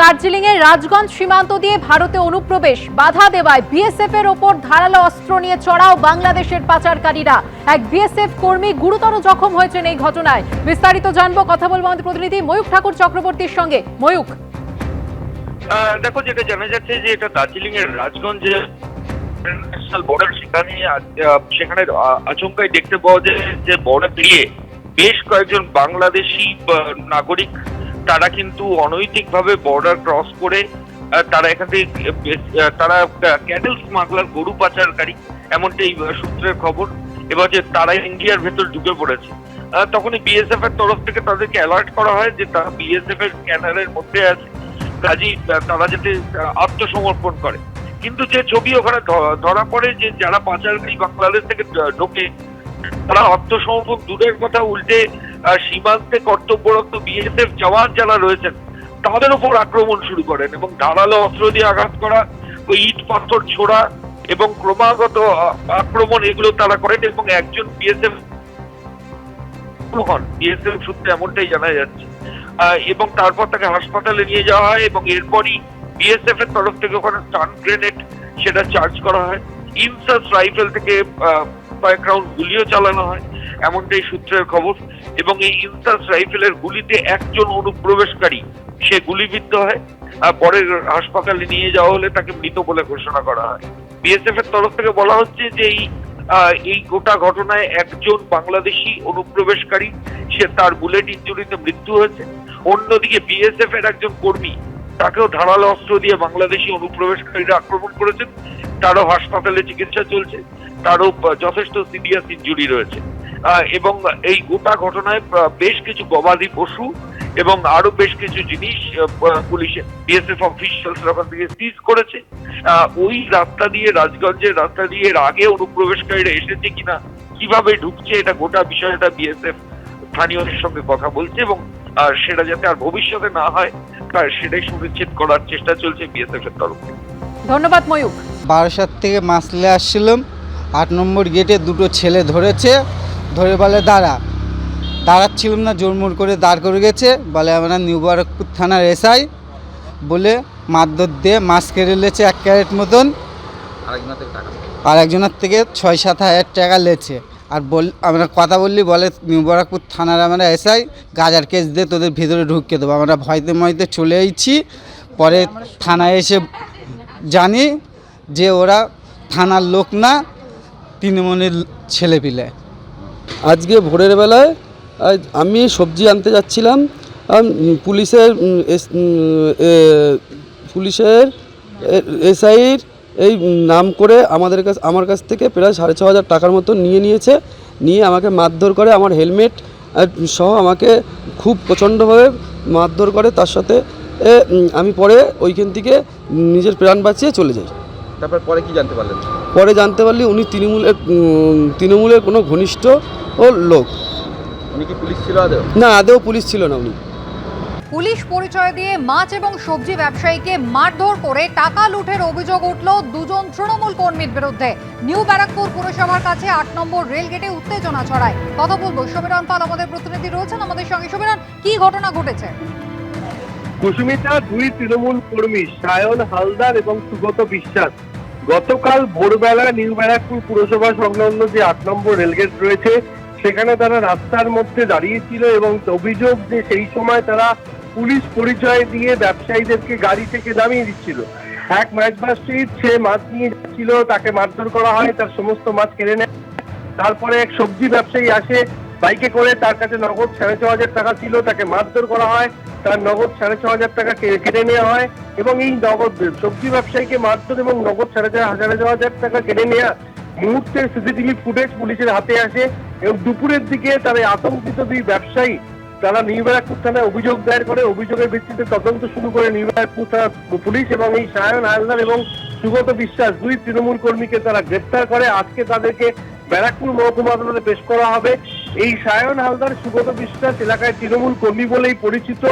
দার্জিলিং এর রাজগঞ্জ সীমান্ত দিয়ে ভারতে অনুপ্রবেশ বাধা দেওয়ায় বিএসএফ এর ওপর ধারালো অস্ত্র নিয়ে চড়াও বাংলাদেশের পাচারকারীরা। এক বিএসএফ কর্মী গুরুতর জখম হয়েছেন এই ঘটনায়। বিস্তারিত জানবো, কথা বলবো আমাদের প্রতিনিধি ময়ূক ঠাকুর চক্রবর্তীর সঙ্গে। ময়ূক, দেখো, যেটা জানা যাচ্ছে যে এটা দার্জিলিং এর রাজগঞ্জ ন্যাশনাল বর্ডার, সেখানে আচমকাই দেখতে পাওয়া যায় যে বর্ডার পেরিয়ে বেশ কয়েকজন বাংলাদেশি নাগরিক তারা কিন্তু অনৈতিকভাবে বর্ডার ক্রস করে তারা এখান থেকে তারা ক্যাটেল স্মাগলার, গরু পাচারকারী, এমনটাই সূত্রের খবর। এবার যে তারা ইন্ডিয়ার ভেতর ঢুকে পড়েছে, তখনই বিএসএফ এর তরফ থেকে তাদেরকে অ্যালার্ট করা হয় যে তারা বিএসএফ এর স্ক্যানারের মধ্যে আছে, কাজেই তারা যাতে আত্মসমর্পণ করে। কিন্তু যে ছবি ওখানে ধরা পড়ে যে যারা পাচারকারী বাংলাদেশ থেকে ঢোকে তারা আত্মসমর্পণ দূরের কথা, উল্টে সীমান্তে কর্তব্যরত বিএসএফ জওয়ান যারা রয়েছেন তাদের উপর আক্রমণ শুরু করেন এবং ধারালো অস্ত্র দিয়ে আঘাত করা, ওই ইট পাথর ছোড়া এবং ক্রমাগত আক্রমণ এগুলো তারা করেন এবং একজন বিএসএফ সূত্রে এমনটাই জানা যাচ্ছে। এবং তারপর তাকে হাসপাতালে নিয়ে যাওয়া হয় এবং এরপরই বিএসএফ এর তরফ থেকে ওখানে স্টান গ্রেনেড সেটা চার্জ করা হয়। ইনসাস রাইফেল থেকে কয়েক রাউন্ড গুলিও চালানো হয়, এমনটাই সূত্রের খবর। এবং এই ইনসাস রাইফেলের গুলিতে একজন অনুপ্রবেশকারী সে গুলিবিদ্ধ হয়, পরে হাসপাতালে নিয়ে যাওয়া হলে তাকে মৃত বলে ঘোষণা করা হয়। বিএসএফ এর তরফ থেকে বলা হচ্ছে যে এই গোটা ঘটনায় একজন বাংলাদেশি অনুপ্রবেশকারী সে তার বুলেট ইনজুরিতে মৃত্যু হয়েছে। অন্যদিকে বিএসএফ এর একজন কর্মী, তাকেও ধারালো অস্ত্র দিয়ে বাংলাদেশি অনুপ্রবেশকারীরা আক্রমণ করেছেন, তারও হাসপাতালে চিকিৎসা চলছে, তারও যথেষ্ট সিরিয়াস ইনজুরি রয়েছে। এবং এই গোটা ঘটনায় বেশ কিছু গবাদি পশু এবং আরো বেশ কিছু জিনিস পুলিশের বিএসএফ অফিসিয়ালস ওখান থেকে সিজ করেছে। ওই রাস্তা দিয়ে, রাজগঞ্জের রাস্তা দিয়ে এর আগে অনুপ্রবেশকারীরা এসেছে কিনা, কিভাবে ঢুকছে, এটা গোটা বিষয়টা বিএসএফ স্থানীয়দের সঙ্গে কথা বলছে এবং সেটা যাতে আর ভবিষ্যতে না হয় সেটাই সুনিশ্চিত করার চেষ্টা চলছে বিএসএফ এর তরফ থেকে। ধন্যবাদ ময়ূক। বারাসাত থেকে মাসলে আসছিলাম, 8 নম্বর গেটে দুটো ছেলে ধরেছে, ধরে বলে দাঁড়াচ্ছিলাম না, জোরমোর করে দাঁড় করে গেছে, বলে আমরা নিউ বারাকপুর থানার এসআই বলে মারধর দিয়ে মাছ কেড়ে লেছে 1 ক্যারেট মতন, আর একজনের থেকে 6-7 হাজার টাকা লেছে। আর আমরা কথা বললি, বলে নিউ বারাকপুর থানার আমরা এসআই, গাজার কেস দিয়ে তোদের ভিতরে ঢুকিয়ে দেবো। আমরা ভয়তে চলে এসেছি। পরে থানায় এসে জানি যে ওরা থানার লোক না, তৃণমূলের ছেলেপিলে। আজকে ভোরের বেলায় আমি সবজি আনতে যাচ্ছিলাম, পুলিশের এসআইর এই নাম করে আমার কাছ থেকে প্রায় 6,500 টাকার মতো নিয়েছে। নিয়ে আমাকে মারধর করে, আমার হেলমেট সহ আমাকে খুব প্রচণ্ডভাবে মারধর করে। তার সাথে আমি পরে ওইখান থেকে নিজের প্রাণ বাঁচিয়ে চলে যাই। তারপর পরে কি জানতে পারলেন? পরে জানতে পারলি উনি তৃণমূলের কোনো ঘনিষ্ঠ লোক। উনি কি পুলিশ ছিল আদৌ? না, আদৌ পুলিশ ছিল না উনি। পুলিশ পরিচয় দিয়ে মাছ এবং সবজি ব্যবসায়ীকে মারধর করে টাকা লুঠের অভিযোগ উঠল দুজন তৃণমূল কর্মীর বিরুদ্ধে। নিউ ব্যারাকপুর পুরসভার কাছে 8 নম্বর রেল গেটে উত্তেজনা ছড়ায়। কথা বলবো, সমীরণ পাল আমাদের প্রতিনিধি রয়েছেন আমাদের সঙ্গে। সমীরণ, কি ঘটনা ঘটেছে? কুসুমিতা, 2 তৃণমূল কর্মী সায়ন হালদার এবং সুগত বিশ্বাস গতকাল ভোরবেলা নিউ ব্যারাকপুর পুরসভা সংলগ্ন যে 8 নম্বর রেলগেট রয়েছে সেখানে তারা রাস্তার মধ্যে দাঁড়িয়েছিল এবং অভিযোগ যে সেই সময় তারা পুলিশ পরিচয় দিয়ে ব্যবসায়ীদেরকে গাড়ি থেকে নামিয়ে দিচ্ছিল। এক মাছবাসীর সে মাছ নিয়ে যাচ্ছিল, তাকে মারধর করা হয়, তার সমস্ত মাছ কেড়ে নেয়। তারপরে এক সবজি ব্যবসায়ী আসে বাইকে করে, তার কাছে নগদ 6,500 টাকা ছিল, তাকে মারধর করা হয়, তার নগদ 6,500 টাকা কেটে নেওয়া হয়। এবং এই নগদ সবজি ব্যবসায়ীকে মারধর এবং নগদ 6,500 টাকা কেটে নেওয়া মুহূর্তের সিসিটিভি ফুটেজ পুলিশের হাতে আসে এবং দুপুরের দিকে তারা আতঙ্কিত 2 ব্যবসায়ী তারা নিউ ব্যারাকপুর থানায় অভিযোগ দায়ের করে। অভিযোগের ভিত্তিতে তদন্ত শুরু করে নিউ ব্যারাকপুর থানা পুলিশ এবং এই সায়ন হালদার এবং সুগত বিশ্বাস 2 তৃণমূল কর্মীকে তারা গ্রেপ্তার করে। আজকে তাদেরকে ব্যারাকপুর মহকুমা আদালতে পেশ করা হবে। এই সায়ন হালদার, সুগত বিশ্বাস এলাকায় তৃণমূল কর্মী বলেই পরিচিত,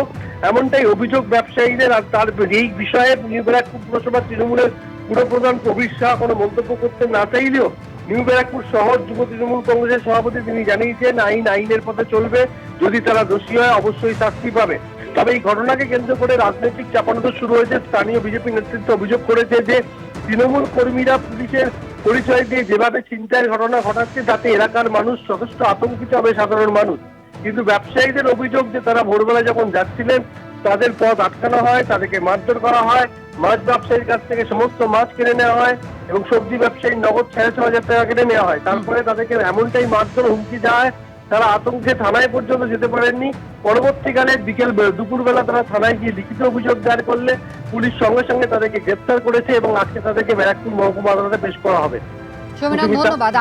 এমনটাই অভিযোগ ব্যবসায়ীদের। আর তার এই বিষয়ে নিউ ব্যারাকপুর পুরসভা তৃণমূলের পুরপ্রধান প্রবীর শাহ কোনো মন্তব্য করতে না চাইলেও নিউ ব্যারাকপুর শহর যুব তৃণমূল কংগ্রেসের সভাপতি তিনি জানিয়েছেন আইনের পথে চলবে, যদি তারা দোষী হয় অবশ্যই শাস্তি পাবে। তবে এই ঘটনাকে কেন্দ্র করে রাজনৈতিক চাপানোতর শুরু হয়েছে। স্থানীয় বিজেপি নেতৃত্ব অভিযোগ করেছে যে তৃণমূল কর্মীরা পুলিশের পরিচয় দিয়ে যেভাবে ছিনতাইয়ের ঘটনা ঘটাচ্ছে তাতে এলাকার মানুষ যথেষ্ট আতঙ্কিত হবে, সাধারণ মানুষ। কিন্তু ব্যবসায়ীদের অভিযোগ যে তারা ভোরবেলা যখন যাচ্ছিলেন তাদের পথ আটকানো হয়, তাদেরকে মারধর করা হয়, মাছ ব্যবসায়ীর কাছ থেকে সমস্ত মাছ কিনে নেওয়া হয় এবং সবজি ব্যবসায়ীর নগদ 6,500 টাকা কেটে নেওয়া হয়। তারপরে তাদেরকে এমনটাই মারধর হুমকি দেওয়া হয়, তারা আতঙ্কে থানায় পর্যন্ত যেতে পারেননি। পরবর্তীকালে দুপুরবেলা তারা থানায় গিয়ে লিখিত অভিযোগ দায়ের করলে পুলিশ সঙ্গে সঙ্গে তাদেরকে গ্রেপ্তার করেছে এবং আজকে তাদেরকে ব্যারাকপুর মহকুমা আদালতে পেশ করা হবে। সমীনাথ, ধন্যবাদ।